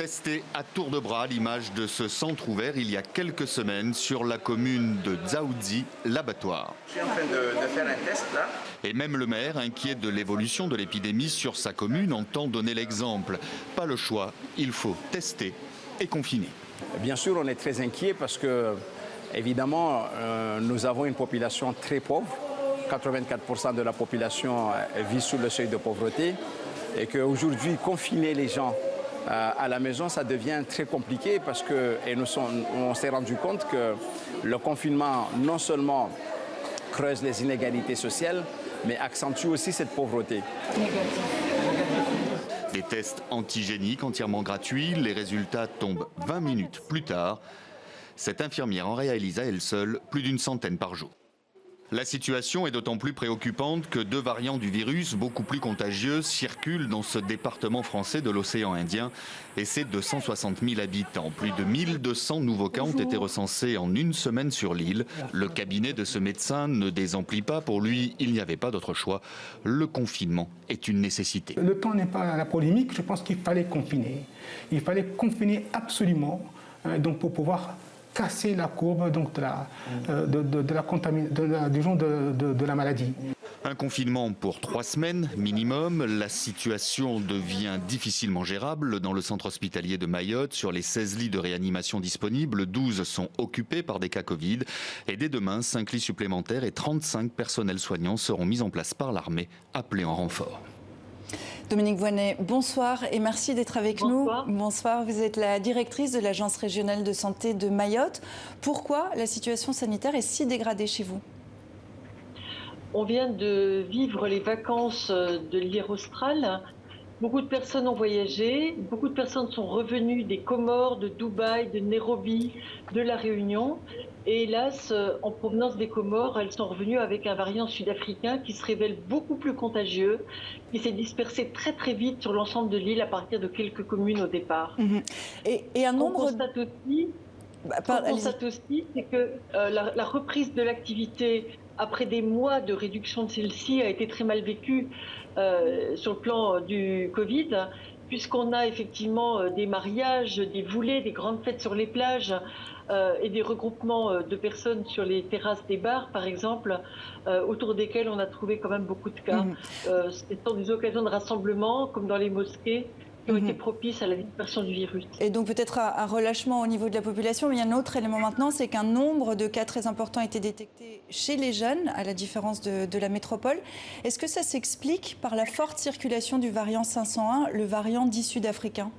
Testé à tour de bras l'image de ce centre ouvert il y a quelques semaines sur la commune de Dzaoudzi, l'abattoir. Je suis en train de faire un test là. Et même le maire, inquiet de l'évolution de l'épidémie sur sa commune, entend donner l'exemple. Pas le choix, il faut tester et confiner. Bien sûr, on est très inquiet parce que, évidemment, nous avons une population très pauvre. 84% de la population vit sous le seuil de pauvreté. Et qu'aujourd'hui, confiner les gens à la maison, ça devient très compliqué parce que, on s'est rendu compte que le confinement, non seulement creuse les inégalités sociales, mais accentue aussi cette pauvreté. Des tests antigéniques entièrement gratuits, les résultats tombent 20 minutes plus tard. Cette infirmière en réalise à elle seule plus d'une centaine par jour. La situation est d'autant plus préoccupante que 2 variants du virus, beaucoup plus contagieux, circulent dans ce département français de l'océan Indien et ses 260 000 habitants. Plus de 1200 nouveaux cas ont été recensés en une semaine sur l'île. Le cabinet de ce médecin ne désemplit pas. Pour lui, il n'y avait pas d'autre choix. Le confinement est une nécessité. Le temps n'est pas à la polémique. Je pense qu'il fallait confiner. Il fallait confiner absolument donc pour pouvoir casser la courbe donc de la maladie. Un confinement pour 3 semaines minimum. La situation devient difficilement gérable dans le centre hospitalier de Mayotte. Sur les 16 lits de réanimation disponibles, 12 sont occupés par des cas Covid. Et dès demain, 5 lits supplémentaires et 35 personnels soignants seront mis en place par l'armée, appelés en renfort. Dominique Voynet, bonsoir et merci d'être avec nous. Bonsoir, vous êtes la directrice de l'Agence régionale de santé de Mayotte. Pourquoi la situation sanitaire est si dégradée chez vous? On vient de vivre les vacances de l'hiver austral. Beaucoup de personnes ont voyagé, beaucoup de personnes sont revenues des Comores, de Dubaï, de Nairobi, de La Réunion. Et hélas, en provenance des Comores, elles sont revenues avec un variant sud-africain qui se révèle beaucoup plus contagieux, qui s'est dispersé très très vite sur l'ensemble de l'île à partir de quelques communes au départ. Et un nombre... On constate aussi, c'est que la reprise de l'activité après des mois de réduction de celle-ci a été très mal vécue sur le plan du Covid, puisqu'on a effectivement des mariages, des voulées, des grandes fêtes sur les plages et des regroupements de personnes sur les terrasses des bars, par exemple, autour desquels on a trouvé quand même beaucoup de cas. Ce sont des occasions de rassemblement, comme dans les mosquées, qui ont été propices à la dispersion du virus. Et donc peut-être un relâchement au niveau de la population, mais il y a un autre élément maintenant, c'est qu'un nombre de cas très importants a été détecté chez les jeunes, à la différence de la métropole. Est-ce que ça s'explique par la forte circulation du variant 501, le variant dit sud-africain ?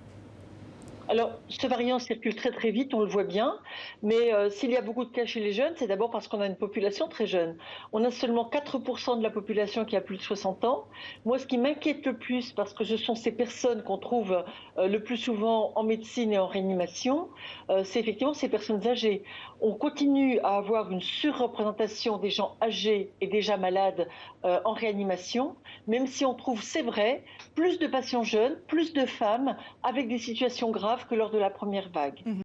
Alors, ce variant circule très très vite, on le voit bien, mais s'il y a beaucoup de cas chez les jeunes, c'est d'abord parce qu'on a une population très jeune. On a seulement 4% de la population qui a plus de 60 ans. Moi, ce qui m'inquiète le plus, parce que ce sont ces personnes qu'on trouve le plus souvent en médecine et en réanimation, c'est effectivement ces personnes âgées. On continue à avoir une surreprésentation des gens âgés et déjà malades en réanimation, même si on trouve, c'est vrai, plus de patients jeunes, plus de femmes avec des situations graves que lors de la première vague.